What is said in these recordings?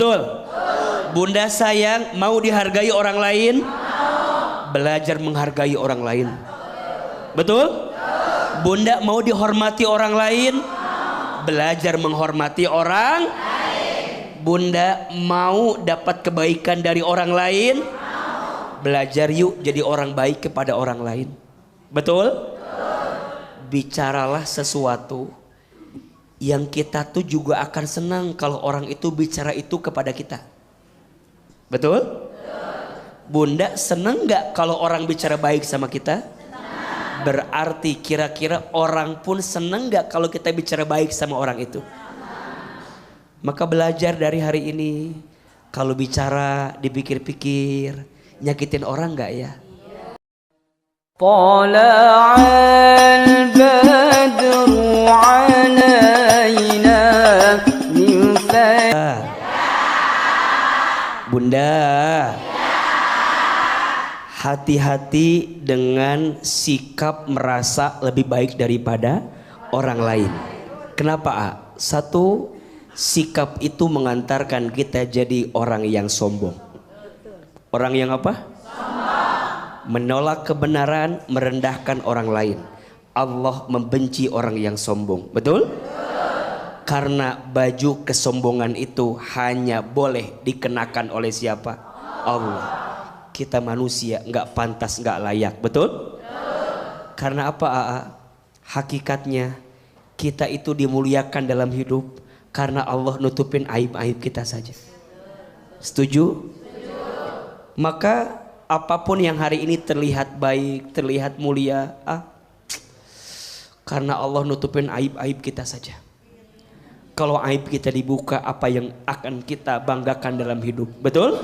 Betul. Bunda sayang, mau dihargai orang lain, belajar menghargai orang lain. Betul. Bunda mau dihormati orang lain, belajar menghormati orang. Bunda mau dapat kebaikan dari orang lain, belajar yuk jadi orang baik kepada orang lain. Betul. Bicaralah sesuatu yang kita tuh juga akan senang kalau orang itu bicara itu kepada kita. Betul? Bunda senang gak kalau orang bicara baik sama kita? Berarti kira-kira orang pun senang gak kalau kita bicara baik sama orang itu? Maka belajar dari hari ini, kalau bicara dipikir-pikir, nyakitin orang gak ya? Tala'al badru alaina min Bunda, hati-hati dengan sikap merasa lebih baik daripada orang lain. Kenapa, A? Satu, sikap itu mengantarkan kita jadi orang yang sombong. Orang yang apa? Menolak kebenaran, merendahkan orang lain. Allah membenci orang yang sombong. Betul? Karena baju kesombongan itu hanya boleh dikenakan oleh siapa? Allah. Kita manusia nggak pantas, nggak layak. Betul? Karena apa, AA? Hakikatnya kita itu dimuliakan dalam hidup karena Allah nutupin aib-aib kita saja. Setuju? Maka apapun yang hari ini terlihat baik, terlihat mulia, karena Allah nutupin aib-aib kita saja. Kalau aib kita dibuka, apa yang akan kita banggakan dalam hidup? Betul?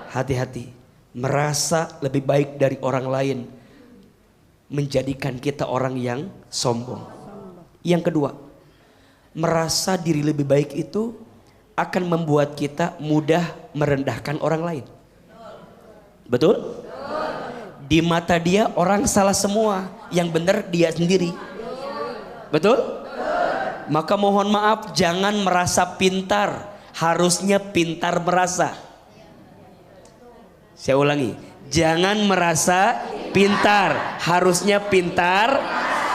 Hati-hati. Merasa lebih baik dari orang lain menjadikan kita orang yang sombong. Yang kedua, merasa diri lebih baik itu akan membuat kita mudah merendahkan orang lain. Betul? Di mata dia orang salah semua, yang benar dia sendiri. Betul? Maka mohon maaf, jangan merasa pintar, harusnya pintar merasa. Saya ulangi, jangan merasa pintar, harusnya pintar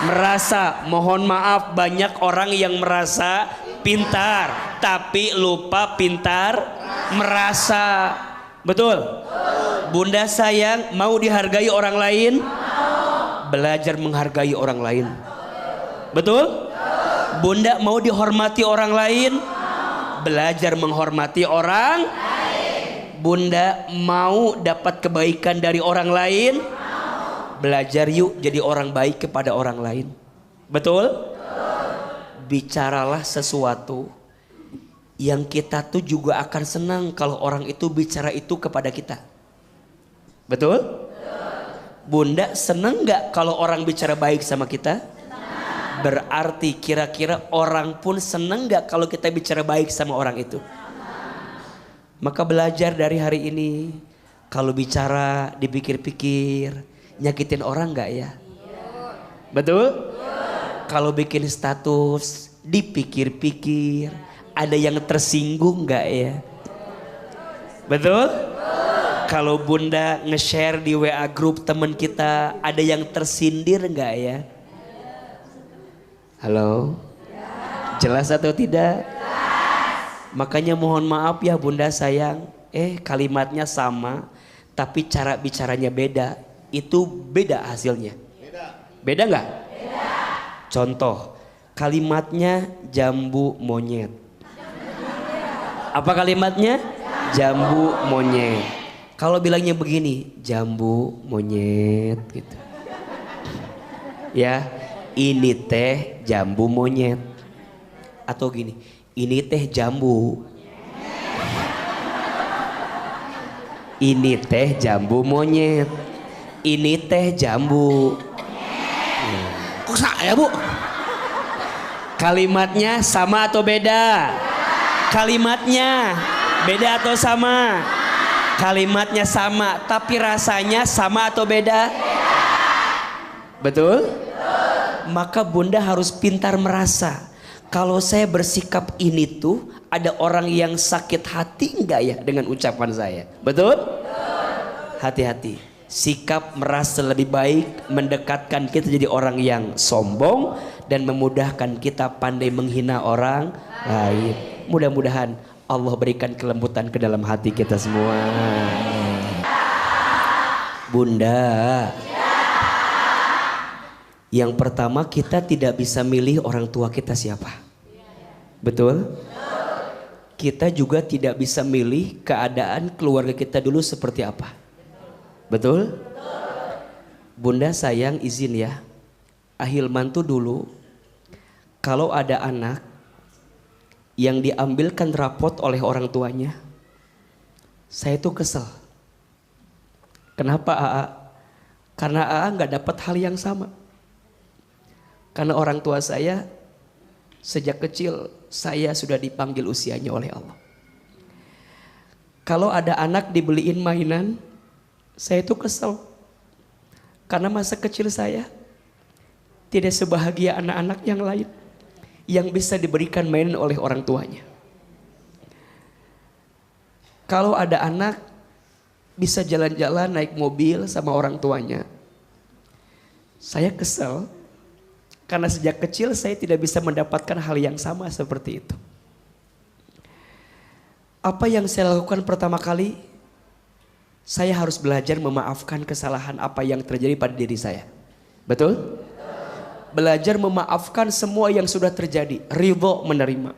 merasa. Mohon maaf, banyak orang yang merasa pintar tapi lupa pintar merasa. Betul? Bunda sayang, mau dihargai orang lain, belajar menghargai orang lain. Betul? Bunda mau dihormati orang lain, belajar menghormati orang. Bunda mau dapat kebaikan dari orang lain, belajar yuk jadi orang baik kepada orang lain. Betul? Bicaralah sesuatu yang kita tuh juga akan senang kalau orang itu bicara itu kepada kita. Betul? Bunda senang gak kalau orang bicara baik sama kita? Berarti kira-kira orang pun senang gak kalau kita bicara baik sama orang itu? Maka belajar dari hari ini, kalau bicara dipikir-pikir, nyakitin orang gak ya? Betul? Kalau bikin status dipikir-pikir, ada yang tersinggung gak ya? Betul? Kalau Bunda nge-share di WA grup teman kita, ada yang tersindir gak ya? Halo? Jelas atau tidak? Makanya mohon maaf ya Bunda sayang, kalimatnya sama tapi cara bicaranya beda. Itu beda hasilnya. Beda nggak? Contoh, kalimatnya jambu monyet. Apa kalimatnya? Jambu monyet. Kalau bilangnya begini, jambu monyet gitu. Ya, ini teh jambu monyet. Atau gini, ini teh jambu. Ini teh jambu monyet. Ini teh jambu. Kok saya, Bu? Kalimatnya sama atau beda? Kalimatnya beda atau sama? Kalimatnya sama, tapi rasanya sama atau beda? Betul? Maka Bunda harus pintar merasa. Kalau saya bersikap ini tuh Ada orang yang sakit hati enggak ya dengan ucapan saya? Betul? Hati-hati. Sikap merasa lebih baik mendekatkan kita jadi orang yang sombong dan memudahkan kita pandai menghina orang lain. Mudah-mudahan Allah berikan kelembutan ke dalam hati kita semua. Bunda, yang pertama kita tidak bisa milih orang tua kita siapa. Betul? Kita juga tidak bisa milih keadaan keluarga kita dulu seperti apa. Betul? Bunda sayang izin ya, Ahilman tuh dulu kalau ada anak yang diambilkan rapot oleh orang tuanya, saya tuh kesel. Kenapa AA? Karena AA nggak dapat hal yang sama. Karena orang tua saya sejak kecil saya sudah dipanggil usianya oleh Allah. Kalau ada anak dibeliin mainan, saya itu kesel. Karena masa kecil saya tidak sebahagia anak-anak yang lain yang bisa diberikan mainan oleh orang tuanya. Kalau ada anak bisa jalan-jalan naik mobil sama orang tuanya, saya kesel. Karena sejak kecil saya tidak bisa mendapatkan hal yang sama seperti itu. Apa yang saya lakukan pertama kali? Saya harus belajar memaafkan kesalahan apa yang terjadi pada diri saya. Betul? Belajar memaafkan semua yang sudah terjadi. Ridho menerima.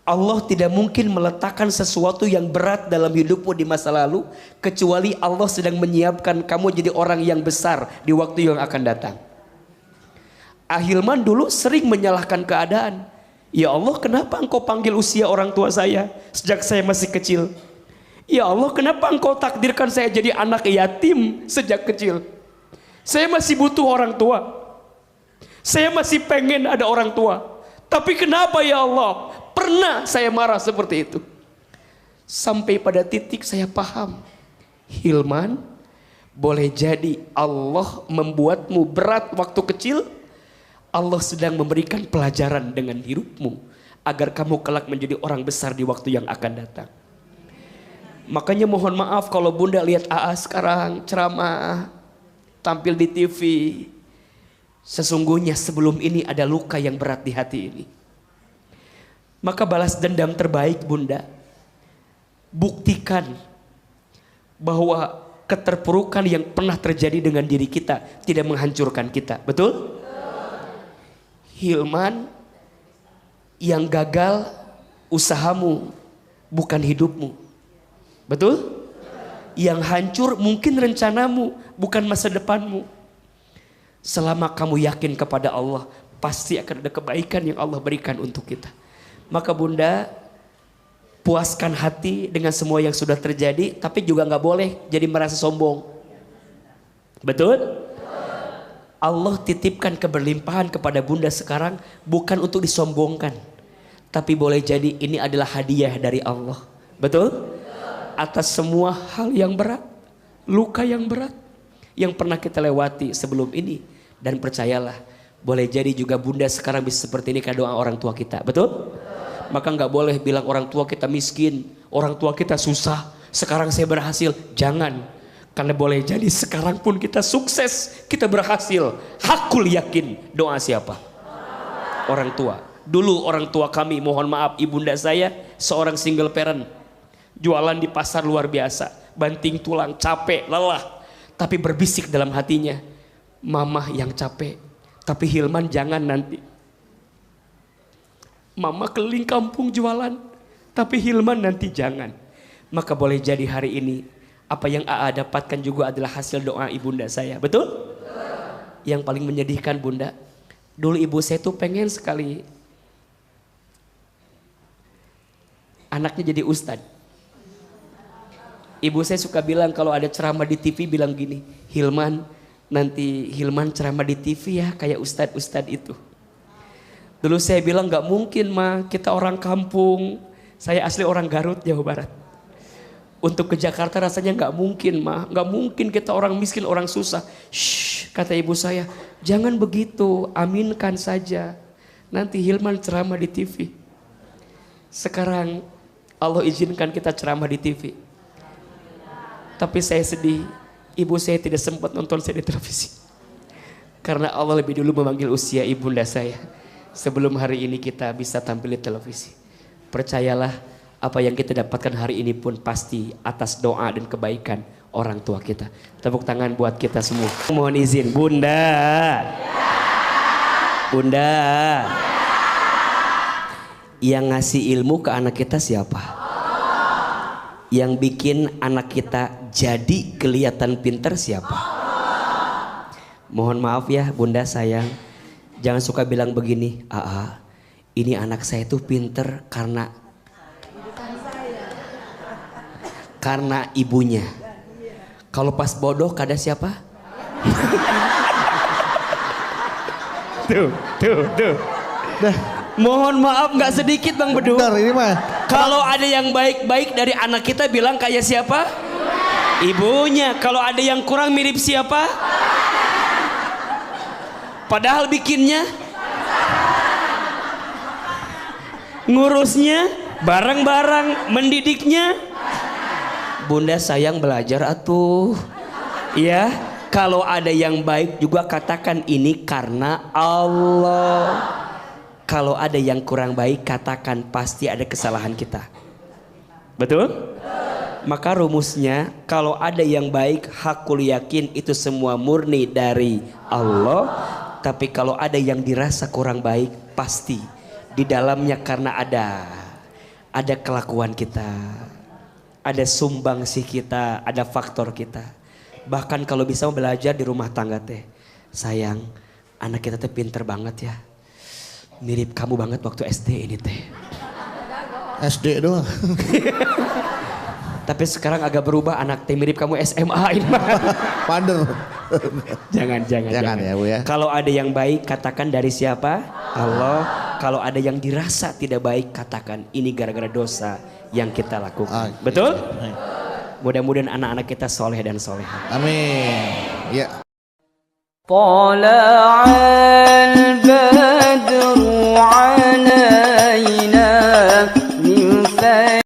Allah tidak mungkin meletakkan sesuatu yang berat dalam hidupmu di masa lalu kecuali Allah sedang menyiapkan kamu jadi orang yang besar di waktu yang akan datang. Ahilman dulu sering menyalahkan keadaan. Ya Allah, kenapa engkau panggil usia orang tua saya sejak saya masih kecil? Ya Allah, kenapa engkau takdirkan saya jadi anak yatim sejak kecil? Saya masih butuh orang tua. Saya masih pengen ada orang tua. Tapi kenapa ya Allah? Pernah saya marah seperti itu. Sampai pada titik saya paham. Hilman, boleh jadi Allah membuatmu berat waktu kecil. Allah sedang memberikan pelajaran dengan hidupmu agar kamu kelak menjadi orang besar di waktu yang akan datang. Makanya mohon maaf kalau Bunda lihat AA sekarang ceramah, tampil di TV. Sesungguhnya sebelum ini ada luka yang berat di hati ini. Maka balas dendam terbaik Bunda, buktikan bahwa keterpurukan yang pernah terjadi dengan diri kita tidak menghancurkan kita. Betul? Hilman, yang gagal usahamu bukan hidupmu. Betul? Yang hancur mungkin rencanamu bukan masa depanmu. Selama kamu yakin kepada Allah, pasti akan ada kebaikan yang Allah berikan untuk kita. Maka Bunda, puaskan hati dengan semua yang sudah terjadi, tapi juga gak boleh jadi merasa sombong. Betul? Allah titipkan keberlimpahan kepada Bunda sekarang bukan untuk disombongkan, tapi boleh jadi ini adalah hadiah dari Allah. Betul? Atas semua hal yang berat, luka yang berat yang pernah kita lewati sebelum ini. Dan percayalah, boleh jadi juga Bunda sekarang bisa seperti ini karena doa orang tua kita. Betul? Maka nggak boleh bilang orang tua kita miskin, orang tua kita susah, sekarang saya berhasil. Jangan. Karena boleh jadi sekarang pun kita sukses, kita berhasil. Hakul yakin. Doa siapa? Orang tua. Dulu orang tua kami, mohon maaf, ibunda saya seorang single parent, jualan di pasar luar biasa, banting tulang, capek, lelah, tapi berbisik dalam hatinya, mama yang capek, tapi Hilman jangan nanti. Mama keliling kampung jualan, tapi Hilman nanti jangan. Maka boleh jadi hari ini apa yang AA dapatkan juga adalah hasil doa ibunda saya. Betul? Yang paling menyedihkan Bunda, dulu ibu saya tuh pengen sekali anaknya jadi ustadz. Ibu saya suka bilang kalau ada ceramah di TV bilang gini, Hilman, nanti Hilman ceramah di TV ya kayak ustadz-ustadz itu. Dulu saya bilang gak mungkin Ma, kita orang kampung, saya asli orang Garut, Jawa Barat. Untuk ke Jakarta rasanya gak mungkin Ma, gak mungkin kita orang miskin, orang susah. Shh, kata ibu saya, jangan begitu, aminkan saja. Nanti Hilman ceramah di TV. Sekarang Allah izinkan kita ceramah di TV. Tapi saya sedih, ibu saya tidak sempat nonton saya di televisi. Karena Allah lebih dulu memanggil usia ibunda saya sebelum hari ini kita bisa tampil di televisi. Percayalah, apa yang kita dapatkan hari ini pun pasti atas doa dan kebaikan orang tua kita. Tepuk tangan buat kita semua. Mohon izin, Bunda. Bunda. Yang ngasih ilmu ke anak kita siapa? Yang bikin anak kita jadi kelihatan pintar siapa? Mohon maaf ya Bunda sayang, jangan suka bilang begini, ini anak saya tuh pinter karena ibunya. Kalau pas bodoh kada siapa? tuh. Dah. Mohon maaf nggak sedikit Bang Bedu. Bentar, ini mah. Kalau ada yang baik-baik dari anak kita bilang kayak siapa? Ibunya. Kalau ada yang kurang mirip siapa? Padahal bikinnya, ngurusnya, bareng-bareng, mendidiknya. Bunda sayang belajar atuh. Ya, kalau ada yang baik juga katakan ini karena Allah. Kalau ada yang kurang baik katakan pasti ada kesalahan kita. Betul? Maka rumusnya kalau ada yang baik hakul yakin itu semua murni dari Allah. Tapi kalau ada yang dirasa kurang baik pasti di dalamnya karena ada kelakuan kita, ada sumbangsih kita, ada faktor kita. Bahkan kalau bisa belajar di rumah tangga teh, sayang anak kita teh pinter banget ya. Mirip kamu banget waktu SD ini teh. SD doang. Tapi sekarang agak berubah, anak teh mirip kamu SMA ini. Pandel. Jangan ya Bu ya. Kalau ada yang baik katakan dari siapa? Allah. Kalau ada yang dirasa tidak baik katakan ini gara-gara dosa yang kita lakukan. Betul? Mudah-mudahan anak-anak kita soleh dan soleha. Amin. Ya. طلع